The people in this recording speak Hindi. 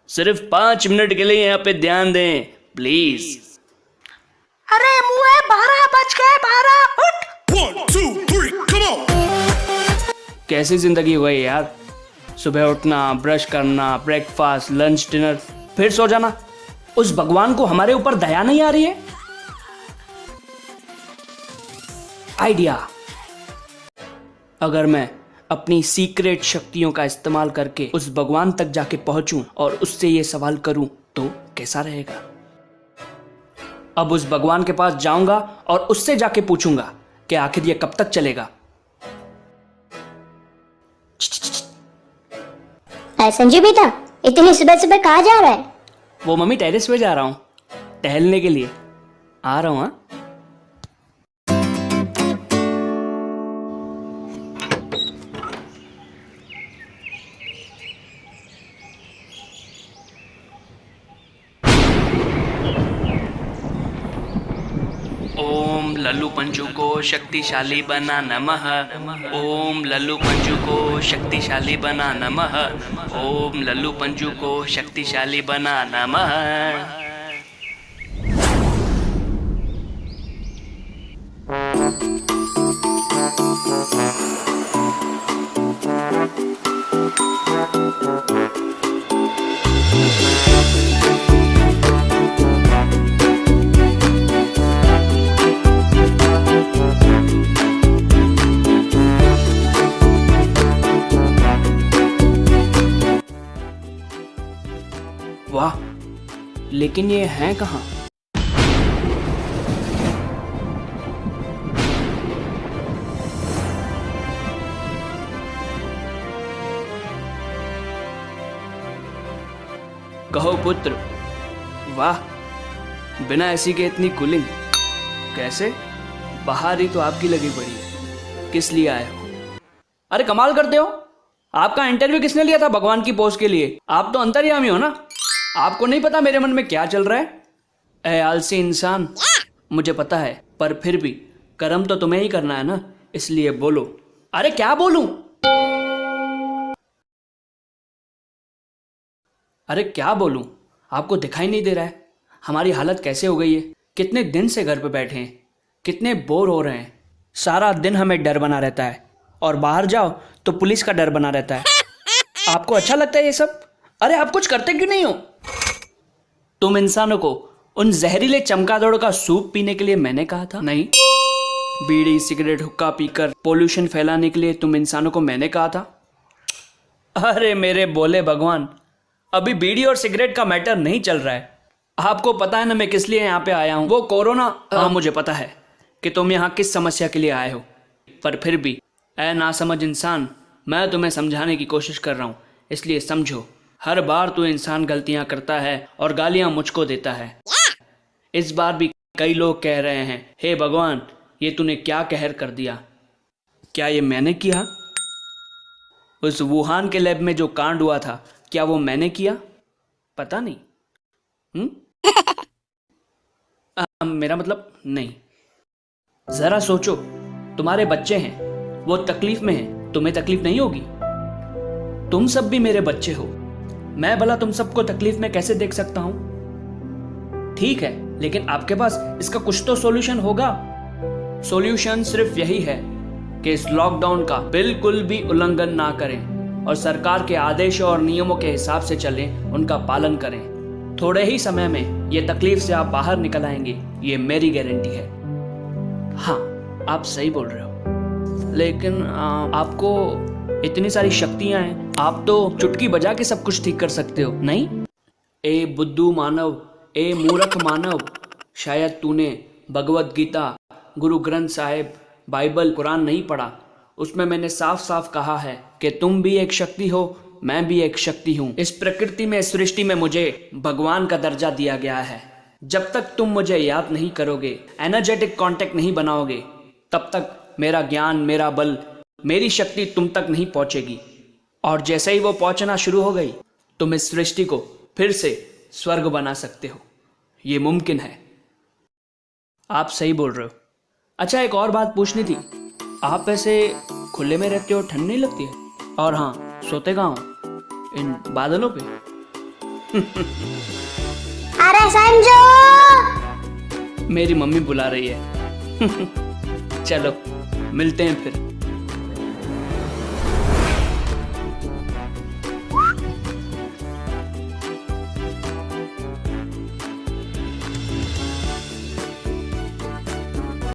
सिर्फ 5 मिनट के लिए यहाँ पे ध्यान दें प्लीज। अरे मुए 12 बज गए 12 उठ। 1, 2, 3, come on! कैसी जिंदगी हो गई यार, सुबह उठना, ब्रश करना, ब्रेकफास्ट, लंच, डिनर, फिर सो जाना। उस भगवान को हमारे ऊपर दया नहीं आ रही है? आइडिया, अगर मैं अपनी सीक्रेट शक्तियों का इस्तेमाल करके उस भगवान तक जाके पहुंचूं और उससे ये सवाल करूं तो कैसा रहेगा? अब उस भगवान के पास जाऊंगा और उससे जाके पूछूंगा कि आखिर ये कब तक चलेगा। संजू बेटा, इतनी सुबह सुबह कहाँ जा रहा है? वो मम्मी, टेरेस पे जा रहा हूँ टहलने के लिए। आ रहा हूँ। हाँ, ओम लल्लू पंचू को शक्तिशाली बना नमः। ओम लल्लू पंचू को शक्तिशाली बना नमः। ओम लल्लू पंचू को शक्तिशाली बना नमः। वाह, लेकिन ये हैं कहाँ? कहो पुत्र। वाह, बिना एसी के इतनी कूलिंग कैसे? बाहर ही तो आपकी लगी पड़ी है, किस लिए आए हो? अरे कमाल करते हो, आपका इंटरव्यू किसने लिया था भगवान की पोस्ट के लिए? आप तो अंतर्यामी हो ना, आपको नहीं पता मेरे मन में क्या चल रहा है? ऐ आलसी इंसान, मुझे पता है, पर फिर भी कर्म तो तुम्हें ही करना है ना, इसलिए बोलो। अरे क्या बोलूं? अरे क्या बोलूं? आपको दिखाई नहीं दे रहा है हमारी हालत कैसे हो गई है? कितने दिन से घर पे बैठे हैं, कितने बोर हो रहे हैं। सारा दिन हमें डर बना रहता है और बाहर जाओ तो पुलिस का डर बना रहता है। आपको अच्छा लगता है ये सब? अरे आप कुछ करते क्यों नहीं हो? तुम इंसानों को उन जहरीले चमगादड़ों का सूप पीने के लिए मैंने कहा था? नहीं। बीड़ी, सिगरेट, हुक्का पीकर पोल्यूशन फैलाने के लिए तुम इंसानों को मैंने कहा था? अरे मेरे बोले भगवान, अभी बीड़ी और सिगरेट का मैटर नहीं चल रहा है। आपको पता है ना मैं किस लिए यहाँ पे आया हूँ? वो कोरोना। हाँ, मुझे पता है कि तुम यहाँ किस समस्या के लिए आए हो, पर फिर भी ऐ नासमझ इंसान, मैं तुम्हें समझाने की कोशिश कर रहा हूँ, इसलिए समझो। हर बार तू इंसान गलतियां करता है और गालियां मुझको देता है। इस बार भी कई लोग कह रहे हैं, हे भगवान, ये तूने क्या कहर कर दिया? क्या ये मैंने किया? उस वुहान के लैब में जो कांड हुआ था, क्या वो मैंने किया? पता नहीं। मेरा मतलब नहीं। जरा सोचो, तुम्हारे बच्चे हैं, वो तकलीफ में हैं, तुम्हें तकलीफ नहीं होगी? तुम सब भी मेरे बच्चे हो, मैं भला तुम सबको तकलीफ में कैसे देख सकता हूं? ठीक है, लेकिन आपके पास इसका कुछ तो सॉल्यूशन होगा। सॉल्यूशन सिर्फ यही है कि इस लॉकडाउन का बिल्कुल भी उल्लंघन ना करें और सरकार के आदेशों और नियमों के हिसाब से चलें, उनका पालन करें। थोड़े ही समय में ये तकलीफ से आप बाहर निकल आएंगे, ये मेरी गारंटी है। हाँ, आप सही बोल रहे हो, लेकिन आपको इतनी सारी शक्तियां हैं, आप तो चुटकी बजा के सब कुछ ठीक कर सकते हो, नहीं? ए बुद्धू मानव, ए मूर्ख मानव, शायद तूने भगवत गीता, गुरु ग्रंथ साहिब, बाइबल, कुरान नहीं पढ़ा। उसमें मैंने साफ साफ कहा है कि तुम भी एक शक्ति हो, मैं भी एक शक्ति हूँ। इस प्रकृति में, सृष्टि में मुझे भगवान का दर्जा दिया गया है। जब तक तुम मुझे याद नहीं करोगे, एनर्जेटिक कांटेक्ट नहीं बनाओगे, तब तक मेरा ज्ञान, मेरा बल, मेरी शक्ति तुम तक नहीं पहुंचेगी। और जैसे ही वो पहुंचना शुरू हो गई, तुम इस सृष्टि को फिर से स्वर्ग बना सकते हो। ये मुमकिन है। आप सही बोल रहे हो। अच्छा, एक और बात पूछनी थी, आप ऐसे खुले में रहते हो, ठंड नहीं लगती है? और हाँ, सोते कहाँ हो? इन बादलों पे? अरे समझो। मेरी मम्मी बुला रही है। चलो मिलते हैं फिर।